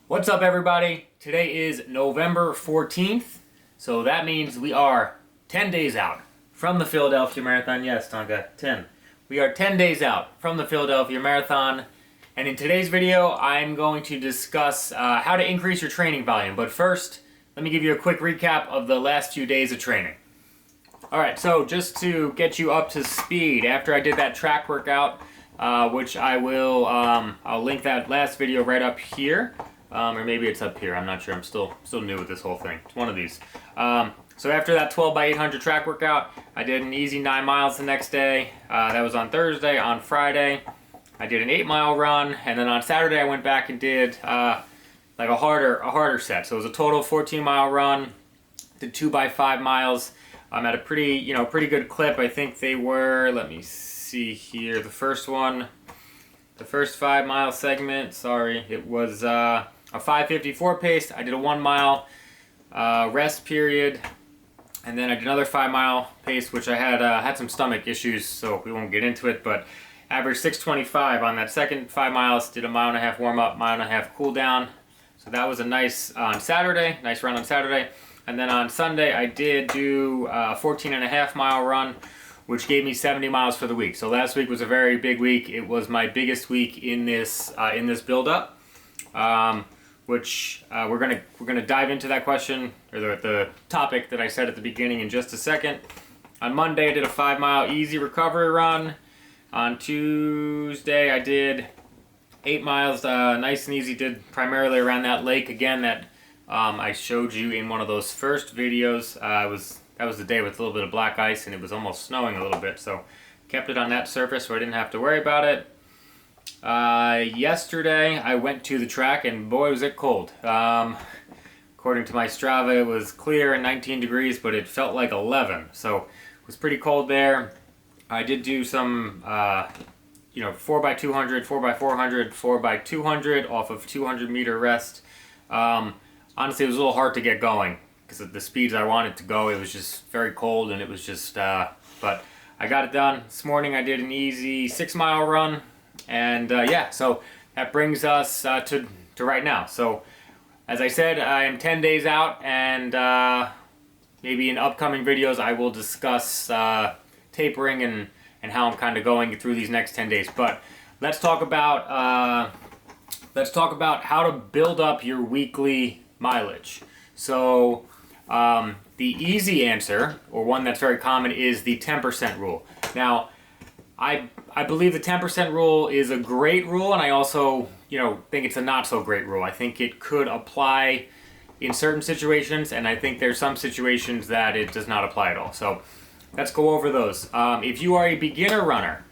What's up, everybody? Today is November 14th, so that means we are 10 days out from the Philadelphia Marathon. Yes, Tonka, 10. We are 10 days out from the Philadelphia Marathon, and in today's video, I'm going to discuss how to increase your training volume. But first, let me give you a quick recap of the last few days of training. Alright, so just to get you up to speed, after I did that track workout, which I'll link that last video right up here. Or maybe it's up here. I'm not sure. I'm still new with this whole thing. It's one of these. So after that 12 by 800 track workout, I did an easy 9 miles the next day. That was on Thursday. On Friday, I did an 8-mile run, and then on Saturday I went back and did like a harder set. So it was a total 14-mile run. Did 2 by 5 miles. I'm at a pretty good clip. I think they were. Let me see here. The first 5-mile segment. Sorry, it was a 5:54 pace. I did a 1 mile rest period, and then I did another 5-mile pace, which I had some stomach issues, so we won't get into it. But averaged 6:25 on that second 5 miles. Did a 1.5 mile warm up, 1.5 mile cool down. So that was a nice on Saturday. Nice run on Saturday, and then on Sunday I did do a 14.5 mile run, which gave me 70 miles for the week. So last week was a very big week. It was my biggest week in this build-up, which we're gonna dive into that question, or the topic that I said at the beginning, in just a second. On Monday I did a 5-mile easy recovery run. On Tuesday I did 8 miles, nice and easy. Did primarily around that lake again that I showed you in one of those first videos. That was the day with a little bit of black ice, and it was almost snowing a little bit, so kept it on that surface so I didn't have to worry about it. Yesterday I went to the track, and boy was it cold. According to my Strava, it was clear and 19 degrees, but it felt like 11, so it was pretty cold there. I did do some 4x200, 4x400, 4x200 off of 200 meter rest. Honestly, it was a little hard to get going because at the speeds I wanted to go, it was just very cold, and it was just, but I got it done. This morning I did an easy 6-mile run, and yeah, so that brings us to right now. So as I said, I am 10 days out, and maybe in upcoming videos I will discuss tapering and how I'm kind of going through these next 10 days. But let's talk about how to build up your weekly mileage. So the easy answer, or one that's very common, is the 10% rule. Now, I believe the 10% rule is a great rule, and I also think it's a not so great rule. I think it could apply in certain situations, and I think there's some situations that it does not apply at all. So let's go over those. If you are a beginner runner,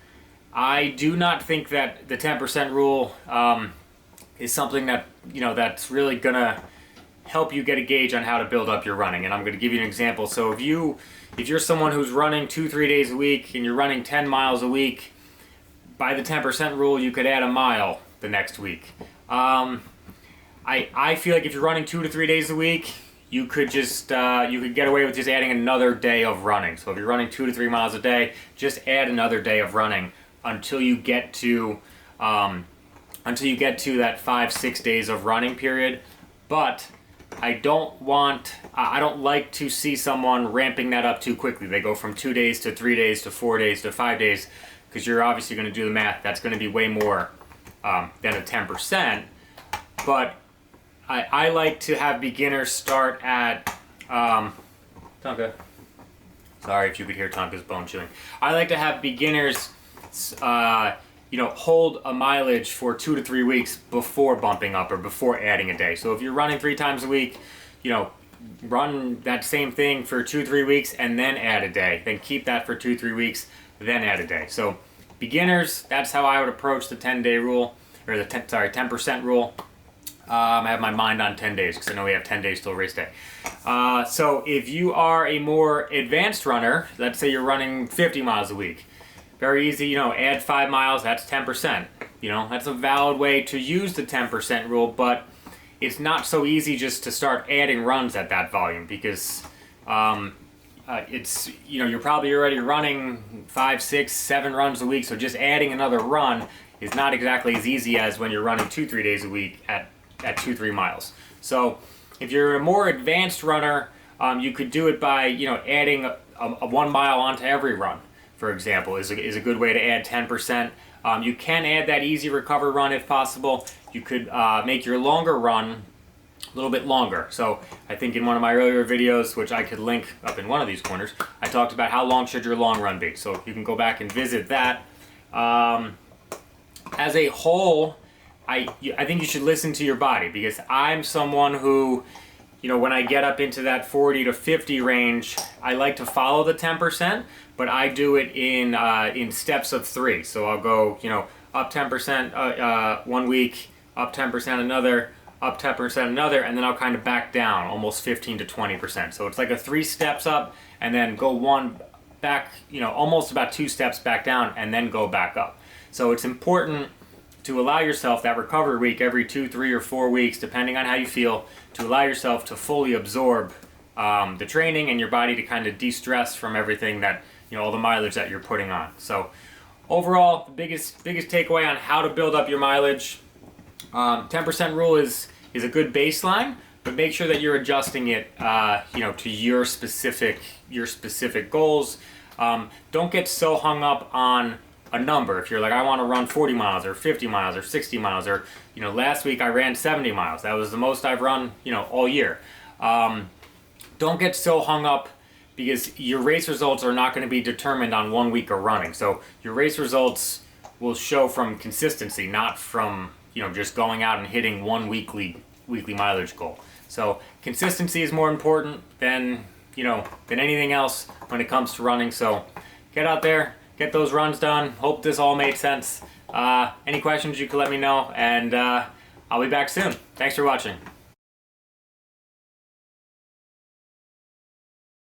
I do not think that the 10% rule is something that that's really gonna help you get a gauge on how to build up your running. And I'm going to give you an example. So if you're someone who's running 2-3 days a week and you're running 10 miles a week, by the 10% rule you could add a mile the next week. I feel like if you're running 2 to 3 days a week, you could just you could get away with just adding another day of running. So if you're running 2 to 3 miles a day, just add another day of running until you get to that 5-6 days of running period. But I don't like to see someone ramping that up too quickly. They go from 2 days to 3 days to 4 days to 5 days, because you're obviously going to do the math. That's going to be way more than a 10%. But I like to have beginners start at Tonka. Sorry if you could hear Tonka's bone chewing. I like to have beginners hold a mileage for 2 to 3 weeks before bumping up or before adding a day. So if you're running 3 times a week, run that same thing for 2-3 weeks and then add a day. Then keep that for 2-3 weeks, then add a day. So beginners, that's how I would approach the 10-day rule, or the 10% rule. I have my mind on 10 days because I know we have 10 days till race day. So if you are a more advanced runner, let's say you're running 50 miles a week, very easy, add 5 miles, that's 10%. That's a valid way to use the 10% rule, but it's not so easy just to start adding runs at that volume, because it's, you're probably already running 5, 6, 7 runs a week, so just adding another run is not exactly as easy as when you're running 2-3 days a week at at 2-3 miles. So if you're a more advanced runner, you could do it by, you know, adding a 1 mile onto every run, for example, is a good way to add 10%. You can add that easy recover run if possible. You could make your longer run a little bit longer. So I think in one of my earlier videos, which I could link up in one of these corners, I talked about how long should your long run be. So you can go back and visit that. As a whole, I think you should listen to your body, because I'm someone who, you know, when I get up into that 40 to 50 range, I like to follow the 10%, but I do it in steps of 3. So I'll go, you know, up 10% 1 week, up 10% another, up 10% another, and then I'll kind of back down almost 15 to 20%. So it's like a 3 steps up and then go 1 back, you know, almost about 2 steps back down and then go back up. So it's important to allow yourself that recovery week every 2, 3, or 4 weeks, depending on how you feel, to allow yourself to fully absorb the training and your body to kind of de-stress from everything that, you know, all the mileage that you're putting on. So overall, the biggest takeaway on how to build up your mileage, 10% rule is a good baseline, but make sure that you're adjusting it, you know, to your specific goals. Don't get so hung up on a number. If you're like, I want to run 40 miles or 50 miles or 60 miles, or, you know, last week I ran 70 miles. That was the most I've run, you know, all year. Don't get so hung up, because your race results are not going to be determined on 1 week of running. So your race results will show from consistency, not from, you know, just going out and hitting one weekly mileage goal. So consistency is more important than, you know, than anything else when it comes to running. So get out there, get those runs done. Hope this all made sense. Any questions, you can let me know, and I'll be back soon. Thanks for watching.